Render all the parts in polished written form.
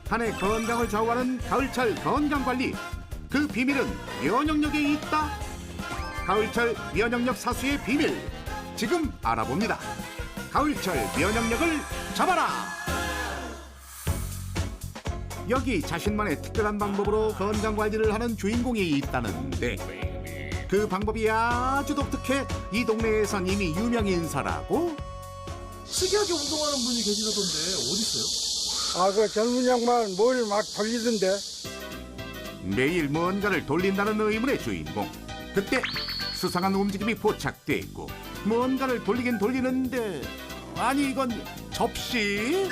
한 해 건강을 좌우하는 가을철 건강관리. 그 비밀은 면역력에 있다. 가을철 면역력 사수의 비밀 지금 알아봅니다. 가을철 면역력을 잡아라. 여기 자신만의 특별한 방법으로 건강관리를 하는 주인공이 있다는데 그 방법이 아주 독특해 이 동네에선 이미 유명인사라고. 특이하게 운동하는 분이 계시던데 어디 있어요? 아, 그 젊은 양반 뭘 막 돌리던데. 매일 뭔가를 돌린다는 의문의 주인공. 그때 수상한 움직임이 포착됐고 뭔가를 돌리긴 돌리는데 아니 이건 접시?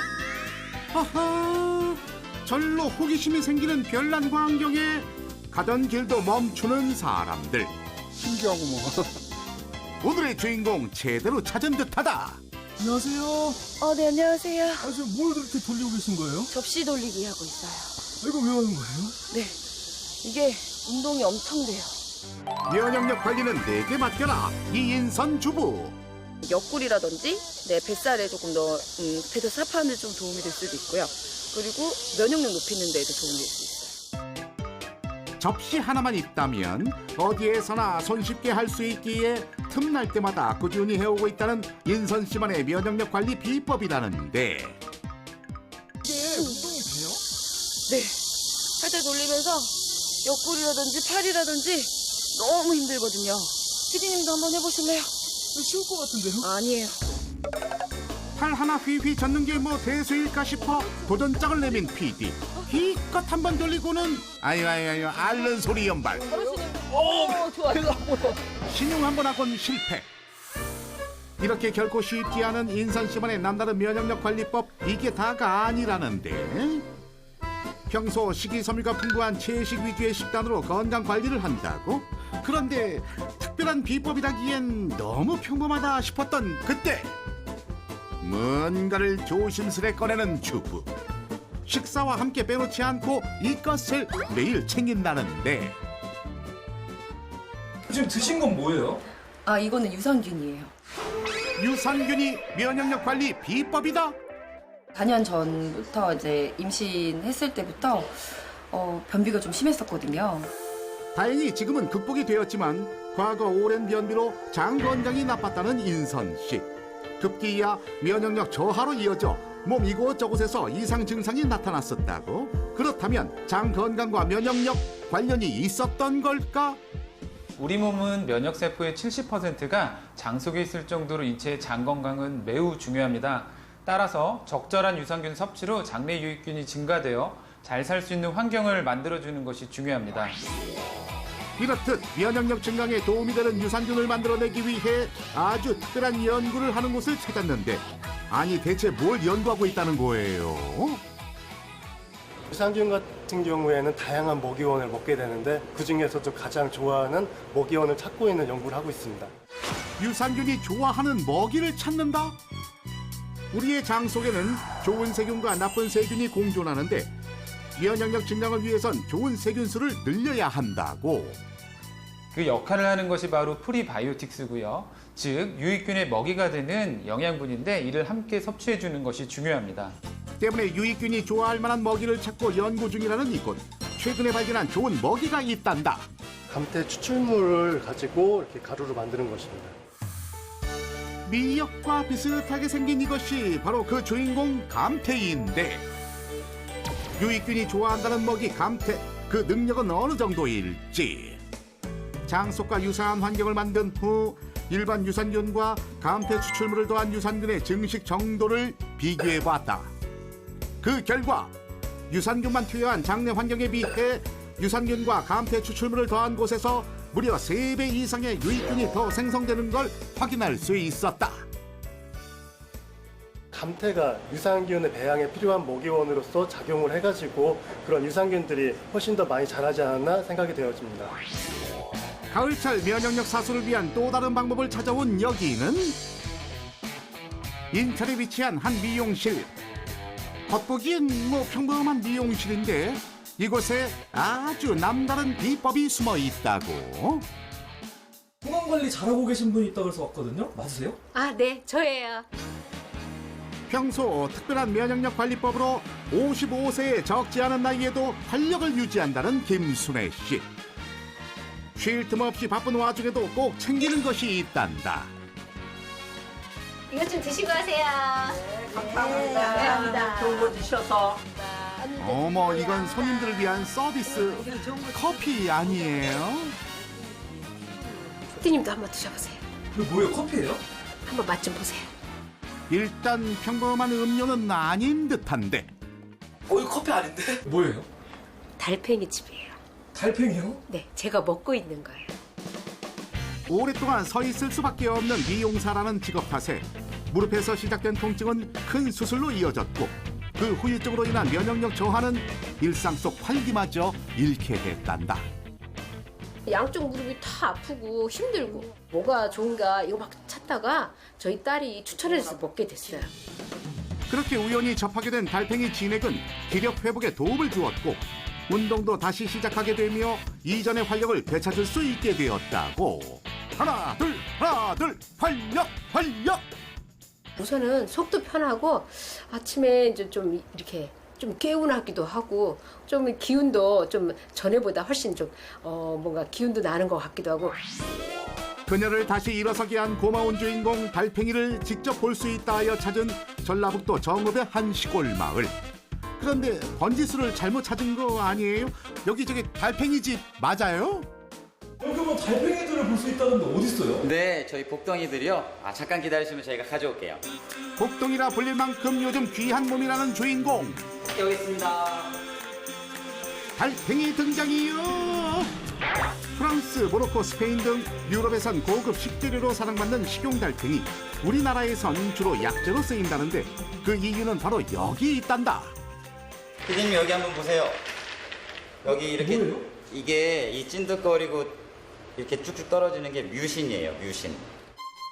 하하, 절로 호기심이 생기는 별난 광경에 가던 길도 멈추는 사람들. 신기하구먼. 오늘의 주인공 제대로 찾은 듯하다. 안녕하세요. 네, 안녕하세요. 아, 지금 뭘 그렇게 돌리고 계신 거예요? 접시 돌리기 하고 있어요. 이거 왜 하는 거예요? 네, 이게 운동이 엄청 돼요. 면역력 관리는 내게 맡겨라. 이인선 주부. 옆구리라든지 내 뱃살에 조금 더 배도 사파하는 데 좀 도움이 될 수도 있고요. 그리고 면역력 높이는 데에도 도움이 될 수 있어요. 접시 하나만 있다면 어디에서나 손쉽게 할 수 있기에 틈날 때마다 꾸준히 해오고 있다는 인선 씨만의 면역력 관리 비법이라는데 이게 운동이 돼요? 네, 살짝 돌리면서 옆구리라든지 팔이라든지 너무 힘들거든요. 피디님도 한번 해보실래요? 이거 쉬울 것 같은데요? 아니에요. 팔 하나 휘휘 젓는 게 뭐 대수일까 싶어 도전장을 내민 PD. 기껏 한번 돌리고는 아유 앓는 소리 연발. 좋아요. 신용 한번 하곤 실패. 이렇게 결코 쉽지 않은 인선 씨만의 남다른 면역력 관리법 이게 다가 아니라는데 평소 식이섬유가 풍부한 채식 위주의 식단으로 건강 관리를 한다고? 그런데 특별한 비법이라기엔 너무 평범하다 싶었던 그때 뭔가를 조심스레 꺼내는 주부. 식사와 함께 빼놓지 않고 이것을 매일 챙긴다는데 지금 드신 건 뭐예요? 이거는 유산균이에요. 유산균이 면역력 관리 비법이다. 4년 전부터 이제 임신했을 때부터 변비가 좀 심했었거든요. 다행히 지금은 극복이 되었지만 과거 오랜 변비로 장 건강이 나빴다는 인선 씨. 급기야 면역력 저하로 이어져 몸 이곳저곳에서 이상 증상이 나타났었다고? 그렇다면 장 건강과 면역력 관련이 있었던 걸까? 우리 몸은 면역세포의 70%가 장 속에 있을 정도로 인체의 장 건강은 매우 중요합니다. 따라서 적절한 유산균 섭취로 장내 유익균이 증가되어 잘 살 수 있는 환경을 만들어주는 것이 중요합니다. 이렇듯 면역력 증강에 도움이 되는 유산균을 만들어내기 위해 아주 특별한 연구를 하는 곳을 찾았는데 아니 대체 뭘 연구하고 있다는 거예요? 유산균 같은 경우에는 다양한 먹이원을 먹게 되는데 그중에서도 가장 좋아하는 먹이원을 찾고 있는 연구를 하고 있습니다. 유산균이 좋아하는 먹이를 찾는다? 우리의 장 속에는 좋은 세균과 나쁜 세균이 공존하는데 면역력 증강을 위해선 좋은 세균수를 늘려야 한다고. 그 역할을 하는 것이 바로 프리바이오틱스고요. 즉 유익균의 먹이가 되는 영양분인데 이를 함께 섭취해 주는 것이 중요합니다. 때문에 유익균이 좋아할 만한 먹이를 찾고 연구 중이라는 이곳. 최근에 발견한 좋은 먹이가 있단다. 감태 추출물을 가지고 이렇게 가루를 만드는 것입니다. 미역과 비슷하게 생긴 이것이 바로 그 주인공 감태인데 유익균이 좋아한다는 먹이 감태, 그 능력은 어느 정도일지. 장속과 유사한 환경을 만든 후 일반 유산균과 감태 추출물을 더한 유산균의 증식 정도를 비교해봤다. 그 결과 유산균만 투여한 장내 환경에 비해 유산균과 감태 추출물을 더한 곳에서 무려 3배 이상의 유익균이 더 생성되는 걸 확인할 수 있었다. 감태가 유산균의 배양에 필요한 먹이원으로서 작용을 해가지고 그런 유산균들이 훨씬 더 많이 자라지 않았나 생각이 되어집니다. 가을철 면역력 사수를 위한 또 다른 방법을 찾아온 여기는 인천에 위치한 한 미용실. 겉보기엔 뭐 평범한 미용실인데 이곳에 아주 남다른 비법이 숨어 있다고. 건강 관리 잘하고 계신 분이 있다고 해서 왔거든요. 맞으세요? 네, 저예요. 평소 특별한 면역력 관리법으로 55세의 적지 않은 나이에도 활력을 유지한다는 김순애 씨. 쉴 틈 없이 바쁜 와중에도 꼭 챙기는 것이 있단다. 이것 좀 드시고 가세요. 감사합니다. 좋은 거 주셔서. 어머, 이건 손님들을 위한 서비스 커피 아니에요? 피디님도 한번 드셔보세요. 이거 뭐예요? 커피예요? 한번 맛 좀 보세요. 일단 평범한 음료는 아닌 듯한데 이거 커피 아닌데? 뭐예요? 달팽이 칩이에요. 달팽이요? 네, 제가 먹고 있는 거예요. 오랫동안 서 있을 수밖에 없는 미용사라는 직업 탓에 무릎에서 시작된 통증은 큰 수술로 이어졌고 그 후유증으로 인한 면역력 저하는 일상 속 활기마저 잃게 됐단다. 양쪽 무릎이 다 아프고 힘들고 뭐가 좋은가 이거 막 찾다가 저희 딸이 추천해서 먹게 됐어요. 그렇게 우연히 접하게 된 달팽이 진액은 기력 회복에 도움을 주었고 운동도 다시 시작하게 되며 이전의 활력을 되찾을 수 있게 되었다고. 하나 둘 활력 활력. 우선은 속도 편하고 아침에 이제 좀 이렇게 좀 개운하기도 하고 좀 기운도 좀 전에보다 훨씬 좀 뭔가 기운도 나는 것 같기도 하고. 그녀를 다시 일어서게 한 고마운 주인공 달팽이를 직접 볼 수 있다 하여 찾은 전라북도 정읍의 한 시골 마을. 그런데 번지수를 잘못 찾은 거 아니에요? 여기저기 달팽이 집 맞아요? 여기 뭐 달팽이들을 볼 수 있다는데 어디 있어요? 네, 저희 복덩이들이요. 잠깐 기다리시면 저희가 가져올게요. 복동이라 불릴 만큼 요즘 귀한 몸이라는 주인공. 여기 있습니다. 달팽이 등장이요. 프랑스, 모로코, 스페인 등 유럽에선 고급 식재료로 사랑받는 식용달팽이. 우리나라에선 주로 약재로 쓰인다는데 그 이유는 바로 여기 있단다. 피디님 여기 한번 보세요. 여기 이렇게 뭐예요? 이게 이 찐득거리고 이렇게 쭉쭉 떨어지는 게 뮤신이에요. 뮤신.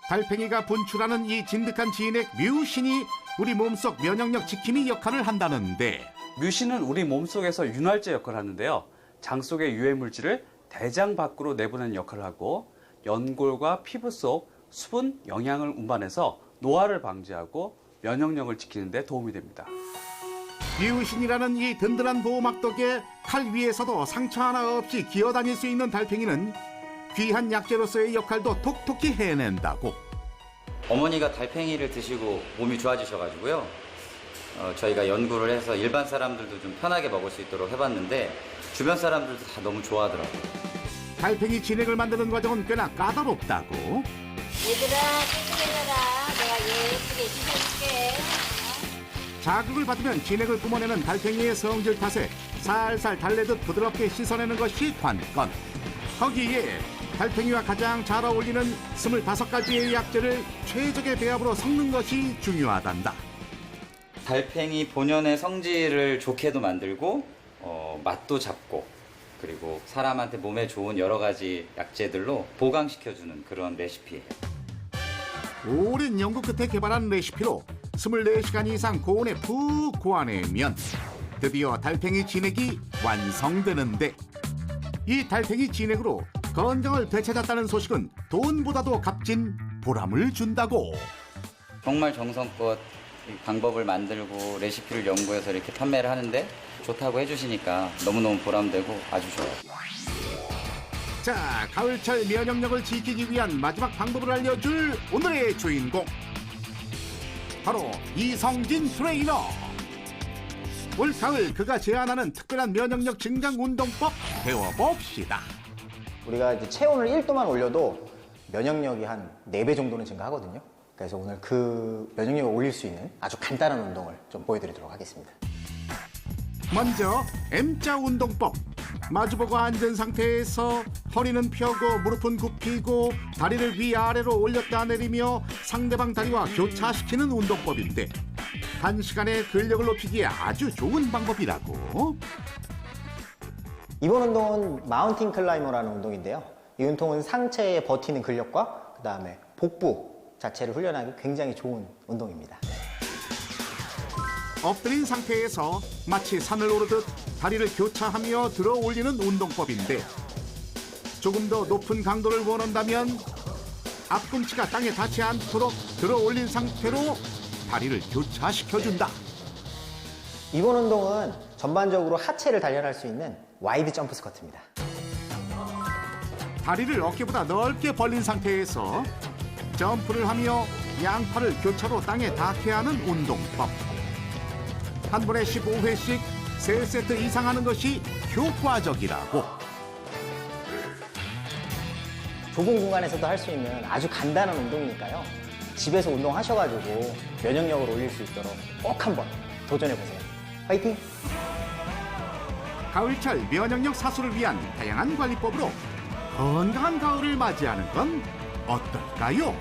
달팽이가 분출하는 이 진득한 진액 뮤신이 우리 몸속 면역력 지킴이 역할을 한다는데 뮤신은 우리 몸속에서 윤활제 역할을 하는데요. 장 속의 유해 물질을 대장 밖으로 내보내는 역할을 하고 연골과 피부 속 수분, 영양을 운반해서 노화를 방지하고 면역력을 지키는 데 도움이 됩니다. 뮤신이라는 이 든든한 보호막 덕에 칼 위에서도 상처 하나 없이 기어다닐 수 있는 달팽이는 귀한 약재로서의 역할도 톡톡히 해낸다고. 어머니가 달팽이를 드시고 몸이 좋아지셔가지고요. 저희가 연구를 해서 일반 사람들도 좀 편하게 먹을 수 있도록 해봤는데 주변 사람들도 다 너무 좋아하더라고요. 달팽이 진액을 만드는 과정은 꽤나 까다롭다고. 얘들아 찌그러져라. 내가 예쁘게 씻어줄게. 자극을 받으면 진액을 뿜어내는 달팽이의 성질 탓에 살살 달래듯 부드럽게 씻어내는 것이 관건. 거기에 달팽이와 가장 잘 어울리는 25가지의 약재를 최적의 배합으로 섞는 것이 중요하단다. 달팽이 본연의 성질을 좋게도 만들고 맛도 잡고 그리고 사람한테 몸에 좋은 여러 가지 약재들로 보강시켜주는 그런 레시피예요. 오랜 연구 끝에 개발한 레시피로 24시간 이상 고온에 푹 고아내면 드디어 달팽이 진액이 완성되는데 이 달팽이 진액으로 건강을 되찾았다는 소식은 돈보다도 값진 보람을 준다고. 정말 정성껏 이 방법을 만들고 레시피를 연구해서 이렇게 판매를 하는데 좋다고 해주시니까 너무너무 보람되고 아주 좋아요. 자, 가을철 면역력을 지키기 위한 마지막 방법을 알려줄 오늘의 주인공. 바로 이성진 트레이너. 올 가을 그가 제안하는 특별한 면역력 증강 운동법 배워봅시다. 우리가 이제 체온을 1도만 올려도 면역력이 한 4배 정도는 증가하거든요. 그래서 오늘 그 면역력을 올릴 수 있는 아주 간단한 운동을 좀 보여드리도록 하겠습니다. 먼저 M자 운동법. 마주보고 앉은 상태에서 허리는 펴고 무릎은 굽히고 다리를 위아래로 올렸다 내리며 상대방 다리와 교차시키는 운동법인데 단시간에 근력을 높이기에 아주 좋은 방법이라고. 이번 운동은 마운틴 클라이머라는 운동인데요. 이 운동은 상체에 버티는 근력과 그 다음에 복부 자체를 훈련하기 굉장히 좋은 운동입니다. 엎드린 상태에서 마치 산을 오르듯 다리를 교차하며 들어 올리는 운동법인데 조금 더 높은 강도를 원한다면 앞꿈치가 땅에 닿지 않도록 들어 올린 상태로 다리를 교차시켜준다. 이번 운동은 전반적으로 하체를 단련할 수 있는 와이드 점프 스쿼트입니다. 다리를 어깨보다 넓게 벌린 상태에서 점프를 하며 양팔을 교차로 땅에 닿게 하는 운동법. 한 번에 15회씩 3세트 이상 하는 것이 효과적이라고. 좁은 공간에서도 할 수 있는 아주 간단한 운동이니까요. 집에서 운동하셔가지고 면역력을 올릴 수 있도록 꼭 한번 도전해보세요. 화이팅! 가을철 면역력 사수를 위한 다양한 관리법으로 건강한 가을을 맞이하는 건 어떨까요?